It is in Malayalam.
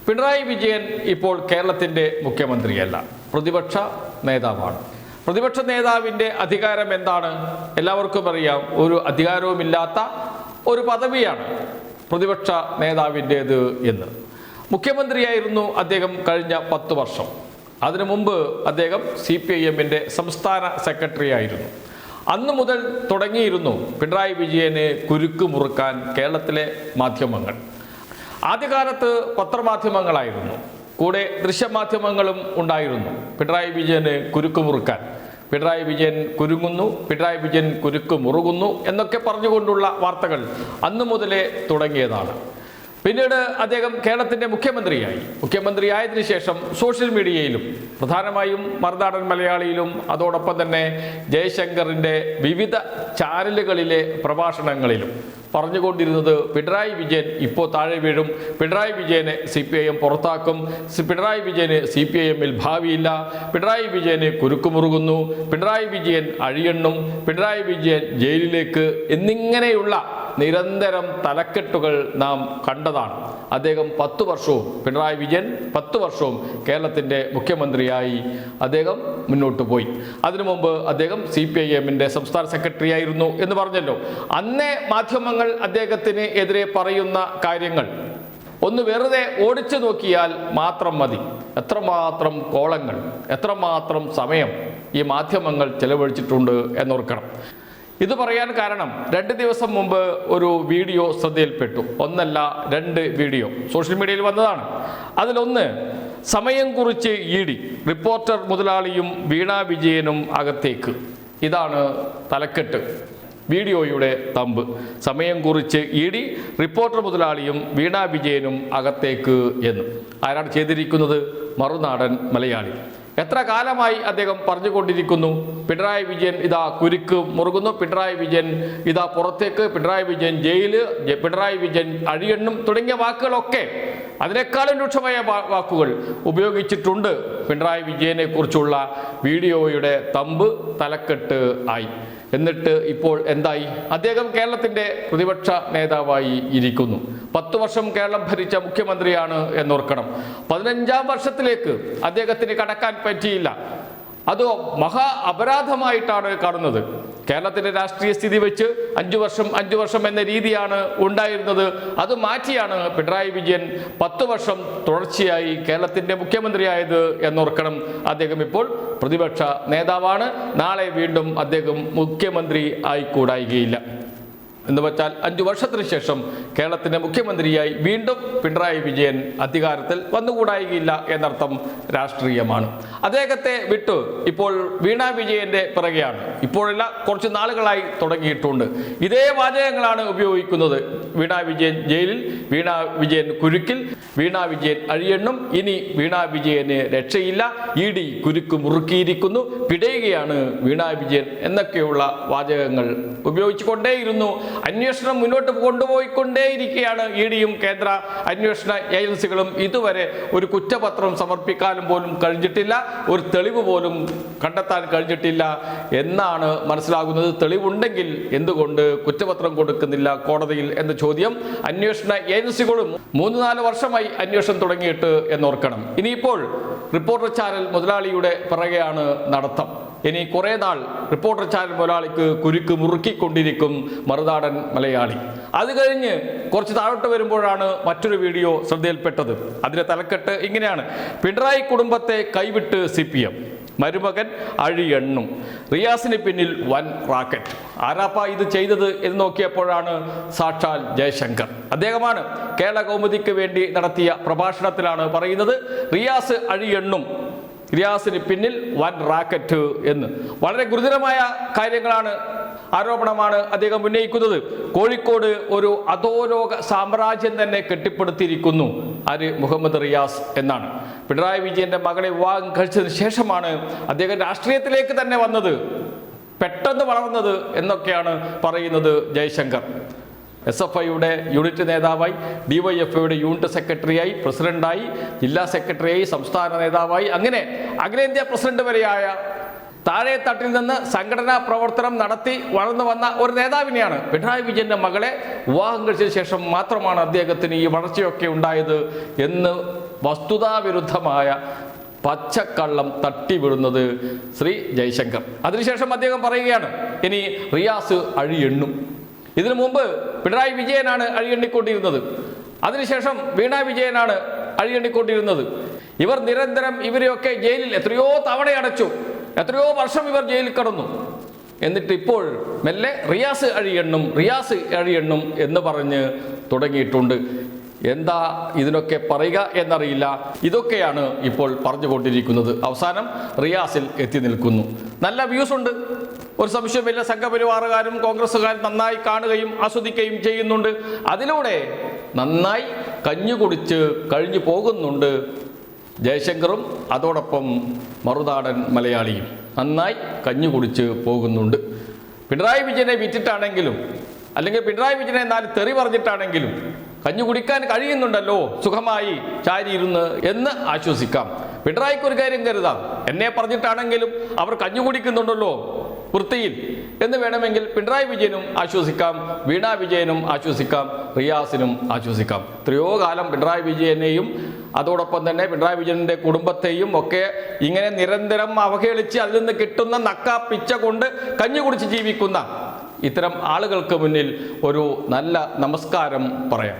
പിണറായി വിജയൻ ഇപ്പോൾ കേരളത്തിൻ്റെ മുഖ്യമന്ത്രിയല്ല, പ്രതിപക്ഷ നേതാവാണ്. പ്രതിപക്ഷ നേതാവിൻ്റെ അധികാരം എന്താണ്? എല്ലാവർക്കും അറിയാം. ഒരു അധികാരവുമില്ലാത്ത ഒരു പദവിയാണ് പ്രതിപക്ഷ നേതാവിൻ്റേത് എന്ന്. മുഖ്യമന്ത്രിയായിരുന്നു അദ്ദേഹം കഴിഞ്ഞ 10 വർഷം. അതിനു മുമ്പ് അദ്ദേഹം CPIM-ൻ്റെ സംസ്ഥാന സെക്രട്ടറി ആയിരുന്നു. അന്നു മുതൽ തുടങ്ങിയിരുന്നു പിണറായി വിജയന് കുരുക്ക് മുറുക്കാൻ കേരളത്തിലെ മാധ്യമങ്ങൾ. ആദ്യകാലത്ത് പത്രമാധ്യമങ്ങളായിരുന്നു, കൂടെ ദൃശ്യമാധ്യമങ്ങളും ഉണ്ടായിരുന്നു. പിണറായി വിജയന് കുരുക്ക് മുറുക്കാൻ, പിണറായി വിജയൻ കുരുങ്ങുന്നു, പിണറായി വിജയൻ കുരുക്ക് മുറുകുന്നു എന്നൊക്കെ പറഞ്ഞുകൊണ്ടുള്ള വാർത്തകൾ അന്നു മുതലേ തുടങ്ങിയതാണ്. പിന്നീട് അദ്ദേഹം കേരളത്തിൻ്റെ മുഖ്യമന്ത്രിയായതിനു ശേഷം സോഷ്യൽ മീഡിയയിലും പ്രധാനമായും മറുനാടൻ മലയാളിയിലും അതോടൊപ്പം തന്നെ ജയശങ്കറിൻ്റെ വിവിധ ചാനലുകളിലെ പ്രഭാഷണങ്ങളിലും പറഞ്ഞുകൊണ്ടിരുന്നത് പിണറായി വിജയൻ ഇപ്പോൾ താഴെ വീഴും, പിണറായി വിജയനെ CPIM പുറത്താക്കും, പിണറായി വിജയന് CPIM-ൽ ഭാവിയില്ല, പിണറായി വിജയന് കുരുക്കുമുറുകുന്നു, പിണറായി വിജയൻ അഴിയണ്ണും, പിണറായി വിജയൻ ജയിലിലേക്ക് എന്നിങ്ങനെയുള്ള നിരന്തരം തലക്കെട്ടുകൾ നാം കണ്ടതാണ്. അദ്ദേഹം 10 വർഷവും പിണറായി വിജയൻ 10 വർഷവും കേരളത്തിൻ്റെ മുഖ്യമന്ത്രിയായി അദ്ദേഹം മുന്നോട്ട് പോയി. അതിനു മുമ്പ് അദ്ദേഹം CPIM-ൻ്റെ സംസ്ഥാന സെക്രട്ടറി ആയിരുന്നു എന്ന് പറഞ്ഞല്ലോ. അന്നേ മാധ്യമങ്ങൾ അദ്ദേഹത്തിന് എതിരെ പറയുന്ന കാര്യങ്ങൾ ഒന്ന് വെറുതെ ഓടിച്ചു നോക്കിയാൽ മാത്രം മതി. എത്രമാത്രം കോളങ്ങൾ, എത്രമാത്രം സമയം ഈ മാധ്യമങ്ങൾ ചെലവഴിച്ചിട്ടുണ്ട് എന്നോർക്കണം. ഇത് പറയാൻ കാരണം 2 ദിവസം മുമ്പ് ഒരു വീഡിയോ ശ്രദ്ധയിൽപ്പെട്ടു. ഒന്നല്ല, 2 വീഡിയോ സോഷ്യൽ മീഡിയയിൽ വന്നതാണ്. അതിലൊന്ന് സമയം കുറിച്ച് ED, റിപ്പോർട്ടർ മുതലാളിയും വീണ വിജയനും അകത്തേക്ക്. ഇതാണ് തലക്കെട്ട്, വീഡിയോയുടെ തമ്പ്. സമയം കുറിച്ച് ED, റിപ്പോർട്ടർ മുതലാളിയും വീണ വിജയനും അകത്തേക്ക് എന്ന്. ആരാണ് ചെയ്തിരിക്കുന്നത്? മറുനാടൻ മലയാളി. എത്ര കാലമായി അദ്ദേഹം പറഞ്ഞുകൊണ്ടിരിക്കുന്നു, പിണറായി വിജയൻ ഇതാ കുരുക്ക് മുറുകുന്നു, പിണറായി വിജയൻ ഇതാ പുറത്തേക്ക്, പിണറായി വിജയൻ ജയില്, പിണറായി വിജയൻ അഴിയണ്ണും തുടങ്ങിയ വാക്കുകളൊക്കെ, അതിനേക്കാളും രൂക്ഷമായ വാക്കുകൾ ഉപയോഗിച്ചിട്ടുണ്ട്. പിണറായി വിജയനെ കുറിച്ചുള്ള വീഡിയോയുടെ തമ്പ് തലക്കെട്ട് ആയി. എന്നിട്ട് ഇപ്പോൾ എന്തായി? അദ്ദേഹം കേരളത്തിൻ്റെ പ്രതിപക്ഷ നേതാവായി ഇരിക്കുന്നു. 10 വർഷം കേരളം ഭരിച്ച മുഖ്യമന്ത്രിയാണ് എന്നോർക്കണം. 15ാം വർഷത്തിലേക്ക് അദ്ദേഹത്തിന് കടക്കാൻ പറ്റിയില്ല. അത് മഹാ അപരാധമായിട്ടാണ് കാണുന്നത്. കേരളത്തിൻ്റെ രാഷ്ട്രീയ സ്ഥിതി വെച്ച് 5 വർഷം എന്ന രീതിയാണ് ഉണ്ടായിരുന്നത്. അത് മാറ്റിയാണ് പിണറായി വിജയൻ 10 വർഷം തുടർച്ചയായി കേരളത്തിൻ്റെ മുഖ്യമന്ത്രിയായത് എന്നോർക്കണം. അദ്ദേഹം ഇപ്പോൾ പ്രതിപക്ഷ നേതാവാണ്. നാളെ വീണ്ടും അദ്ദേഹം മുഖ്യമന്ത്രി ആയിക്കൂടായികയില്ല. എന്ന് വെച്ചാൽ 5 വർഷത്തിന് ശേഷം കേരളത്തിൻ്റെ മുഖ്യമന്ത്രിയായി വീണ്ടും പിണറായി വിജയൻ അധികാരത്തിൽ വന്നുകൂടായികയില്ല എന്നർത്ഥം രാഷ്ട്രീയമാണ്. അദ്ദേഹത്തെ വിട്ട് ഇപ്പോൾ വീണ വിജയൻ്റെ പിറകെയാണ്. ഇപ്പോഴല്ല, കുറച്ച് നാളുകളായി തുടങ്ങിയിട്ടുണ്ട്. ഇതേ വാചകങ്ങളാണ് ഉപയോഗിക്കുന്നത്. വീണ വിജയൻ ജയിലിൽ, വീണ വിജയൻ കുരുക്കിൽ, വീണ വിജയൻ അഴിയണ്ണും, ഇനി വീണ വിജയന് രക്ഷയില്ല, ED കുരുക്ക് മുറുക്കിയിരിക്കുന്നു, പിടയുകയാണ് വീണ വിജയൻ എന്നൊക്കെയുള്ള വാചകങ്ങൾ ഉപയോഗിച്ചു കൊണ്ടേയിരുന്നു. അന്വേഷണം മുന്നോട്ട് കൊണ്ടുപോയിക്കൊണ്ടേയിരിക്കുകയാണ് ED-യും കേന്ദ്ര അന്വേഷണ ഏജൻസികളും. ഇതുവരെ ഒരു കുറ്റപത്രം സമർപ്പിക്കാനും പോലും കഴിഞ്ഞിട്ടില്ല, ഒരു തെളിവ് പോലും കണ്ടെത്താൻ കഴിഞ്ഞിട്ടില്ല എന്നാണ് മനസ്സിലാകുന്നത്. തെളിവുണ്ടെങ്കിൽ എന്തുകൊണ്ട് കുറ്റപത്രം കൊടുക്കുന്നില്ല കോടതിയിൽ എന്ന ചോദ്യം അന്വേഷണ ഏജൻസികളും 3-4 വർഷമായി അന്വേഷണം തുടങ്ങിയിട്ട് എന്നോർക്കണം. ഇനിയിപ്പോൾ റിപ്പോർട്ടർ ചാനൽ മുതലാളിയുടെ പിറകെയാണ് നടത്തം. ഇനി കുറേ നാൾ റിപ്പോർട്ടർ ചാനൽ മുതലാളിക്ക് കുരുക്ക് മുറുക്കിക്കൊണ്ടിരിക്കും മറുനാടൻ മലയാളി. അത് കഴിഞ്ഞ് കുറച്ച് താഴോട്ട് വരുമ്പോഴാണ് മറ്റൊരു വീഡിയോ ശ്രദ്ധയിൽപ്പെട്ടത്. അതിൻ്റെ തലക്കെട്ട് ഇങ്ങനെയാണ്: പിണറായി കുടുംബത്തെ കൈവിട്ട് CPM, മരുമകൻ അഴിയണ്ണും, റിയാസിന് പിന്നിൽ വൻ റാക്കറ്റ്. ആരാപ്പ ഇത് ചെയ്തത് എന്ന് നോക്കിയപ്പോഴാണ് സാക്ഷാൽ ജയശങ്കർ. അദ്ദേഹമാണ് കേരള കൗമുദിക്ക് വേണ്ടി നടത്തിയ പ്രഭാഷണത്തിലാണ് പറയുന്നത് റിയാസ് അഴിയണ്ണും, റിയാസിന് പിന്നിൽ വൻ റാക്കറ്റ് എന്ന്. വളരെ ഗുരുതരമായ കാര്യങ്ങളാണ്, ആരോപണമാണ് അദ്ദേഹം ഉന്നയിക്കുന്നത്. കോഴിക്കോട് ഒരു അധോലോക സാമ്രാജ്യം തന്നെ കെട്ടിപ്പടുത്തിയിരിക്കുന്നു മുഹമ്മദ് റിയാസ് എന്നാണ്. പിണറായി വിജയന്റെ മകളെ വിവാഹം കഴിച്ചതിന് ശേഷമാണ് അദ്ദേഹം രാഷ്ട്രീയത്തിലേക്ക് തന്നെ വന്നത്, പെട്ടെന്ന് വളർന്നത് എന്നൊക്കെയാണ് പറയുന്നത് ജയശങ്കർ. SFIയുടെ യൂണിറ്റ് നേതാവായി, DYFIയുടെ യൂണിറ്റ് സെക്രട്ടറിയായി, പ്രസിഡന്റായി, ജില്ലാ സെക്രട്ടറിയായി, സംസ്ഥാന നേതാവായി, അങ്ങനെ അഖിലേന്ത്യാ പ്രസിഡന്റ് വരെയായ താഴെ തട്ടിൽ നിന്ന് സംഘടനാ പ്രവർത്തനം നടത്തി വളർന്നു വന്ന ഒരു നേതാവിനെയാണ് പിണറായി വിജയന്റെ മകളെ വിവാഹം കഴിച്ചതിന് ശേഷം മാത്രമാണ് അദ്ദേഹത്തിന് ഈ വളർച്ചയൊക്കെ ഉണ്ടായത് എന്ന് വസ്തുതാവിരുദ്ധമായ പച്ചക്കള്ളം തട്ടിവിടുന്നത് ശ്രീ ജയശങ്കർ. അതിനുശേഷം അദ്ദേഹം പറയുകയാണ്, ഇനി റിയാസ് അഴിയെണ്ണും. ഇതിനു മുമ്പ് പിണറായി വിജയനാണ് അഴിയെണ്ണിക്കൊണ്ടിരുന്നത്. അതിനുശേഷം വീണ വിജയനാണ് അഴിയെണ്ണിക്കൊണ്ടിരുന്നത്. ഇവർ നിരന്തരം ഇവരെയൊക്കെ ജയിലിൽ എത്രയോ തവണ അടച്ചു, എത്രയോ വർഷം ഇവർ ജയിലിൽ കടന്നു. എന്നിട്ട് ഇപ്പോൾ മെല്ലെ റിയാസ് അഴിയെണ്ണും എന്ന് പറഞ്ഞ് തുടങ്ങിയിട്ടുണ്ട്. എന്താ ഇതിനൊക്കെ പറയുക എന്നറിയില്ല. ഇതൊക്കെയാണ് ഇപ്പോൾ പറഞ്ഞുകൊണ്ടിരിക്കുന്നത്. അവസാനം റിയാസിൽ എത്തി നിൽക്കുന്നു. നല്ല വ്യൂസ് ഉണ്ട്, ഒരു സംശയമില്ല. സംഘപരിവാറുകാരും കോൺഗ്രസ്സുകാരും നന്നായി കാണുകയും ആസ്വദിക്കുകയും ചെയ്യുന്നുണ്ട്. അതിലൂടെ നന്നായി കഞ്ഞു കുടിച്ച് കഴിഞ്ഞു പോകുന്നുണ്ട് ജയശങ്കറും അതോടൊപ്പം മറുനാടൻ മലയാളിയും നന്നായി കഞ്ഞു കുടിച്ച് പോകുന്നുണ്ട്. പിണറായി വിജയനെ വിറ്റിട്ടാണെങ്കിലും അല്ലെങ്കിൽ പിണറായി വിജയനെ 4 തെറി പറഞ്ഞിട്ടാണെങ്കിലും കഞ്ഞു കുടിക്കാൻ കഴിയുന്നുണ്ടല്ലോ സുഖമായി ചാരിയിരുന്ന് എന്ന് ആശ്വസിക്കാം. പിണറായിക്ക് ഒരു കാര്യം കരുതാം, എന്നെ പറഞ്ഞിട്ടാണെങ്കിലും അവർ കഞ്ഞു കുടിക്കുന്നുണ്ടല്ലോ വൃത്തിയിൽ എന്ന് വേണമെങ്കിൽ പിണറായി വിജയനും ആശ്വസിക്കാം, വീണ വിജയനും ആശ്വസിക്കാം, റിയാസിനും ആശ്വസിക്കാം. എത്രയോ കാലം പിണറായി വിജയനെയും അതോടൊപ്പം തന്നെ പിണറായി വിജയൻ്റെ കുടുംബത്തെയും ഒക്കെ ഇങ്ങനെ നിരന്തരം അവഹേളിച്ച് അതിൽ നിന്ന് കിട്ടുന്ന നക്കാപ്പിച്ച കൊണ്ട് കഞ്ഞു കുടിച്ച് ജീവിക്കുന്ന ഇത്തരം ആളുകൾക്ക് മുന്നിൽ ഒരു നല്ല നമസ്കാരം പറയാം.